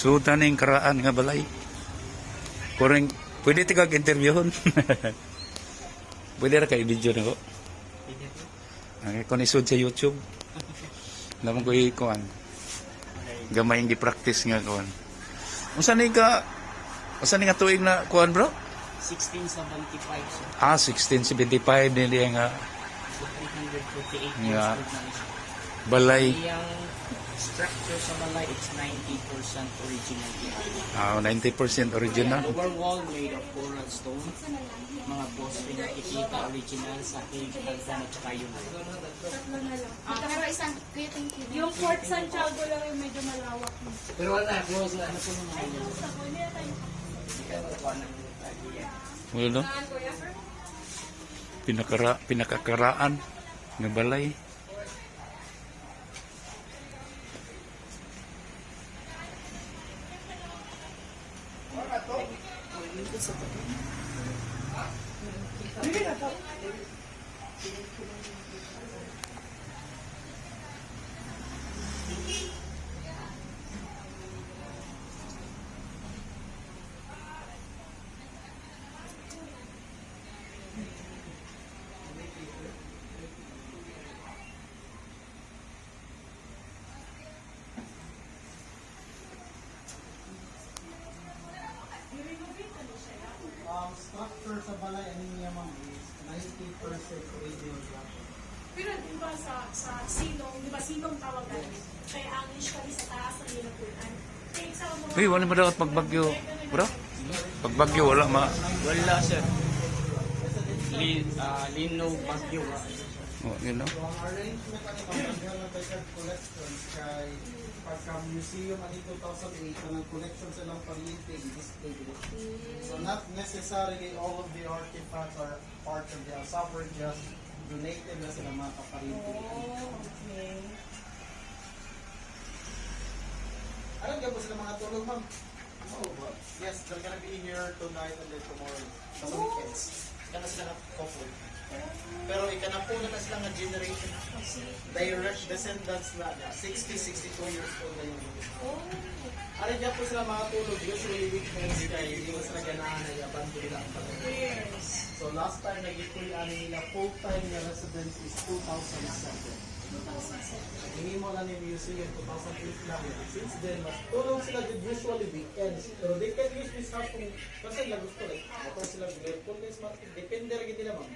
So taning karaan nga balay. Kurang pwede tigag interviewon. Pwede ra kay video nako. Ay kon isud sa YouTube. Naman ko ikuan. Gamay ang gi-practice nga kuan. Unsa ni nga tuig na kuan bro? 1675 sir. 1675 nila nga So 348 nga years old na siya. balay. Yung structure sa balay, it's 90% original. 90% original. Lower wall made of coral stone. Mga boss rin nakikita original sa cave Alzan at saka yung Pero isang, kuya, thank you. Yung Fort Santiago lang yung medyo malawak. pero wala, close na. Ano po naman yun? Well, no? Pinakakaraan ng balay. Structure sa balay ani niya ma'am is 90% original structure. Pero di ba sa silong, di ba silong tawag natin? Kaya ang kami sa taas ng nilapunan. Kaya sa mga... Uy, wala mo dapat pagbagyo. Bro? Pagbagyo, wala Wala sir. Linog, bagyo. Oh, you know? So ang arrangement ani ma'am ang ng collections kay pagka museum ani 2008 ang collection silang paryente i-display dito. So not necessarily all of the artifacts are part of the software, just donated na sila mga kaparyente. Okay. Alam niyo po sila mga tulong ma'am? Oh, yes, they're gonna be here tonight and then tomorrow. Sa weekends. Kana sila na couple. Pero ikana po na sila nga generation. Direct descendants na 60, 62 years old na yung ano dyan po sila mga tulog. Usually weekends kaya hindi mo sila ganahan na yaban po nila ang pagkakas. Yes. So last time nag-ikulaan nila full-time na residence is 2007. Hindi mo lang yung museum 2008 lang. Since then, mas tulong sila din usually weekends. Pero they can use this house kung kasi nila gusto like. Ako sila grateful this market. Depende rin nila ma'am.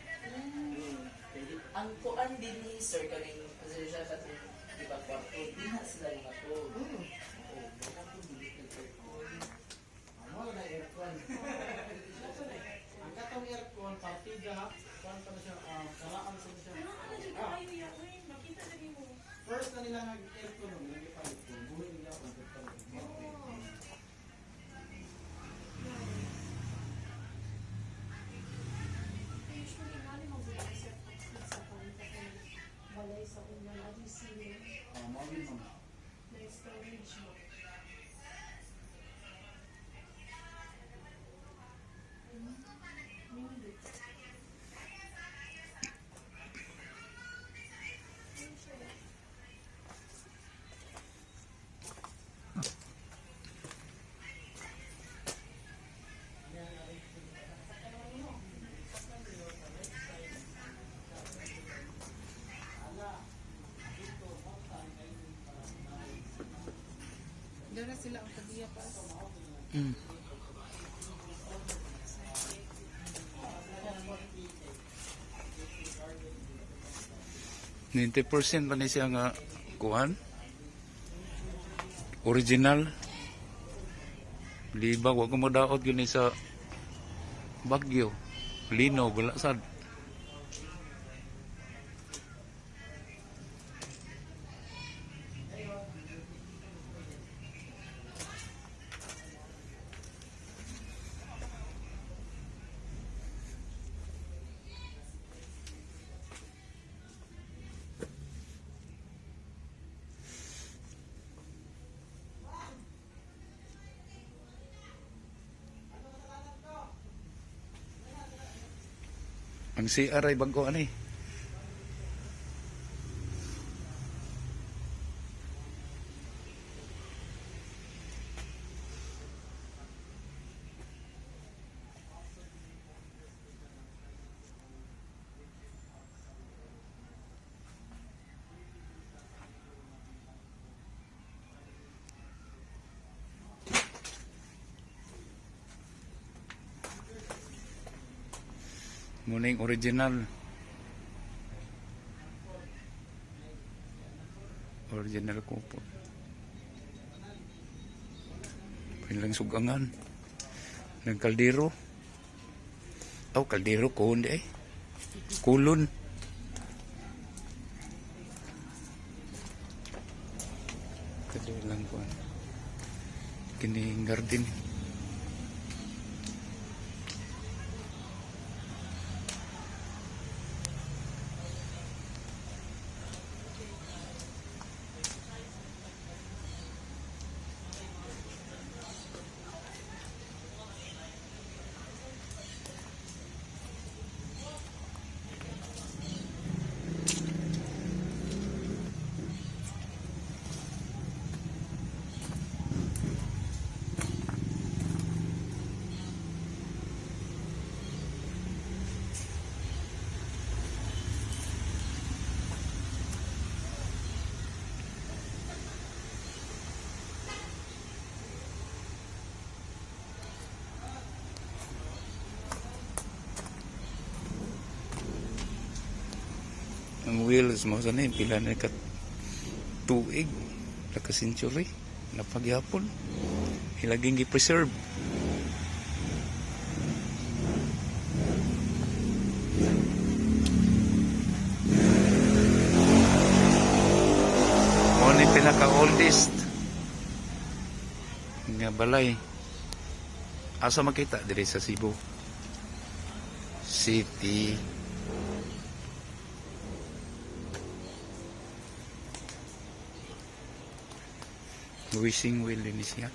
Ang kuan din ni Sir kaming kasi siya sa di ba kwarto di na sila yung ako. Wala na aircon. Ang katong aircon, partida, kuan pa na siya, kalaan sa siya. Ano dyan kayo yan? Uy, makita na mo. First na nila nag-aircon, nag-ipalit ko. Buhay nila ako Usually, nali mo ba sa balay sa unang lagi sila Mawin mo. na storage mo. Doon na sila ang pagdiya pa. Mm. %90 pa ni siya nga kuhan. Original. Libag, wag ko madaot yun sa Bagyo. Lino, wala sad. Ang CR ay bangko ani. Muna yung original. Original kupo. Pilang sugangan. Ng kaldero. Oh, kaldero ko hindi eh. Kulon. Kaldero lang ko. Kining garden. Ang wheels mo sa na pila na kat tuig laka century napagyapon hilaging gi-preserve. Mo ni pinaka oldest nga balay. Asa makita diri sa Cebu City. Wishing well din siya.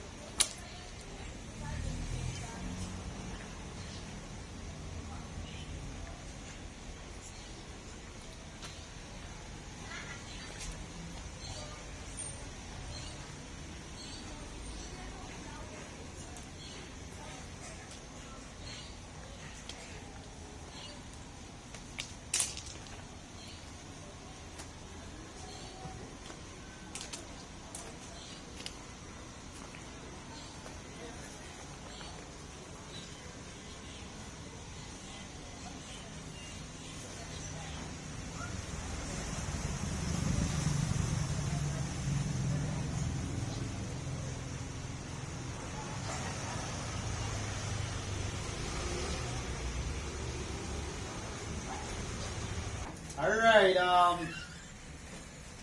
Alright,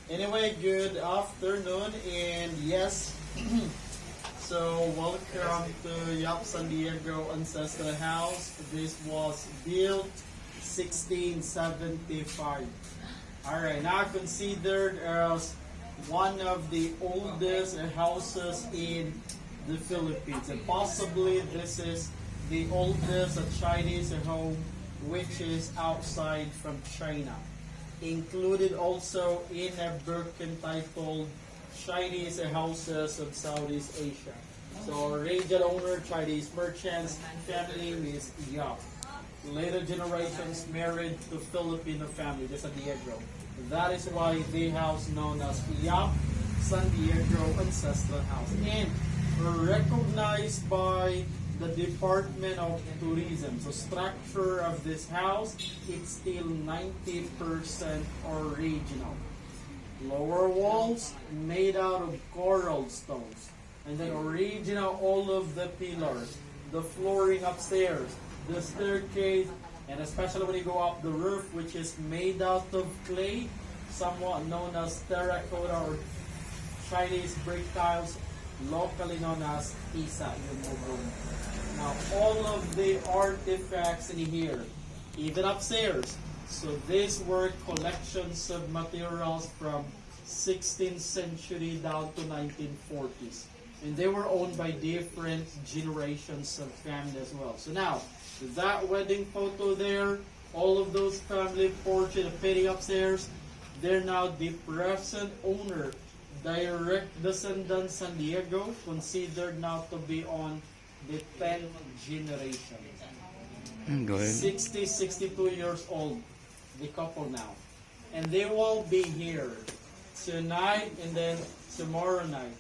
anyway, good afternoon, and yes, so welcome to Yap Sandiego Ancestral House. This was built 1675. Alright, now considered as one of the oldest houses in the Philippines, and possibly this is the oldest Chinese home which is outside from China. Included also in a book entitled Chinese Houses of Southeast Asia. So regional owner, Chinese merchants, family is Yap. Later generations married to Filipino family, the Sandiego. That is why the house known as Yap Sandiego Ancestral House. And recognized by the Department of Tourism. So structure of this house, it's still 90% original. Lower walls made out of coral stones. And then original all of the pillars, the flooring upstairs, the staircase, and especially when you go up the roof, which is made out of clay, somewhat known as terracotta or Chinese brick tiles, locally known as Isa. Now, all of the artifacts in here, even upstairs. So these were collections of materials from 16th century down to 1940s. And they were owned by different generations of family as well. So now, that wedding photo there, all of those family portrait of painting upstairs, they're now the present owner, direct descendant Sandiego, considered now to be on the 10th generation. 60, 62 years old, the couple now. And they will be here tonight and then tomorrow night,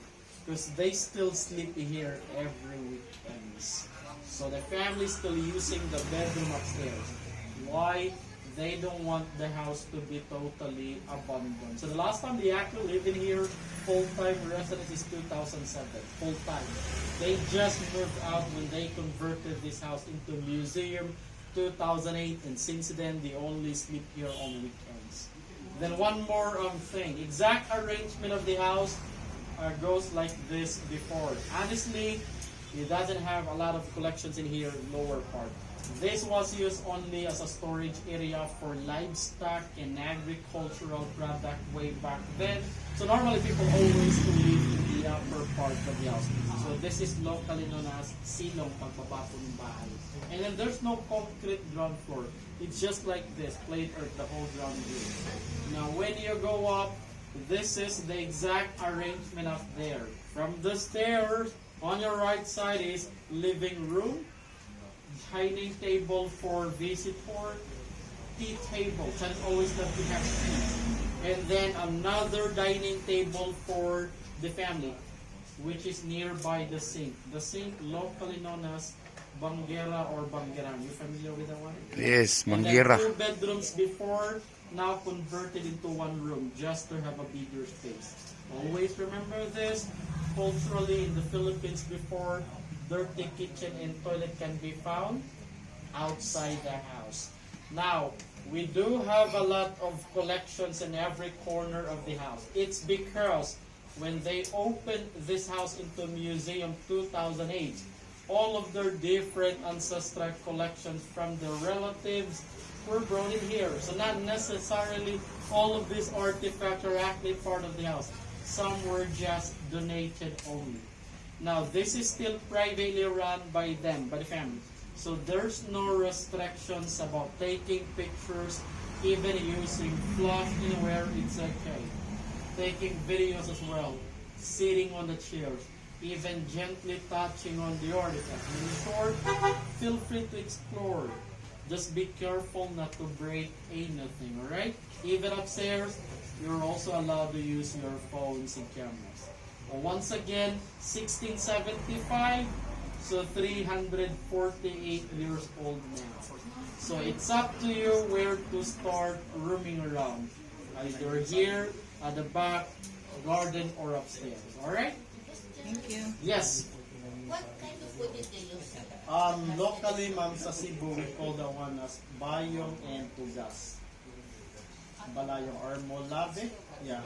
because they still sleep here every weekends. So the family is still using the bedroom upstairs. why they don't want the house to be totally abandoned. So the last time they actually live in here, full-time residence is 2007, full-time. They just moved out when they converted this house into museum 2008, and since then they only sleep here on weekends. Then one more thing, exact arrangement of the house goes like this before. Honestly, it doesn't have a lot of collections in here, lower part. This was used only as a storage area for livestock and agricultural product way back then. So normally people always live in the upper part of the house. So this is locally known as silong, pagbabato ng bahay. And then there's no concrete ground floor. It's just like this, plain earth, the whole ground view. Now when you go up, this is the exact arrangement up there. From the stairs, on your right side is living room, dining table for visitor, tea table. Chan always love to have tea. And then another dining table for the family, which is nearby the sink. The sink locally known as banggera or banggeran. You familiar with that one? Yes, And mangira. then 2 bedrooms before, now converted into 1 room just to have a bigger space. Always remember this. Culturally in the Philippines before, dirty kitchen and toilet can be found outside the house. Now, we do have a lot of collections in every corner of the house. It's because when they opened this house into museum 2008, all of their different ancestral collections from their relatives were brought in here. So not necessarily all of these artifacts are actually part of the house. Some were just donated only. Now, this is still privately run by them, by the family. So there's no restrictions about taking pictures, even using flash anywhere, it's okay. Taking videos as well, sitting on the chairs, even gently touching on the artifacts. In short, feel free to explore. Just be careful not to break anything, alright? Even upstairs, you're also allowed to use your phones and cameras. Once again, 1675, so 348 years old now. So it's up to you where to start roaming around. Either here, at the back, garden, or upstairs. Alright? Thank you. Yes. What kind of food did they use? Locally, ma'am, sa Cebu, we call that one as bayong and tugas. Balayong or molabe. Yeah.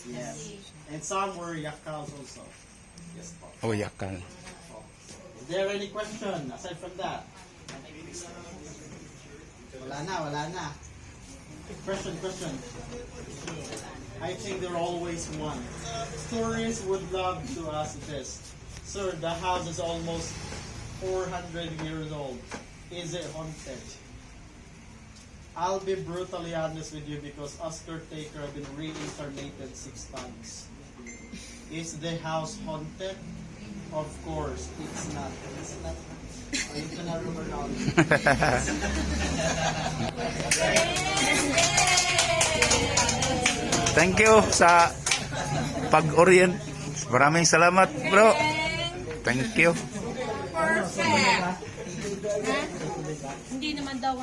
Yes. And some were yakals also. Yes, po. Oh, yakal. Is there any question aside from that? Wala na. Question. I think there always one. Tourists would love to ask this. Sir, the house is almost 400 years old. Is it haunted? I'll be brutally honest with you because as caretaker, I've been reincarnated 6 times. Is the house haunted? Of course, it's not. It's not. You can room around. Thank you sa pag-orient. Maraming salamat, bro. Thank you. Perfect. Hindi naman daw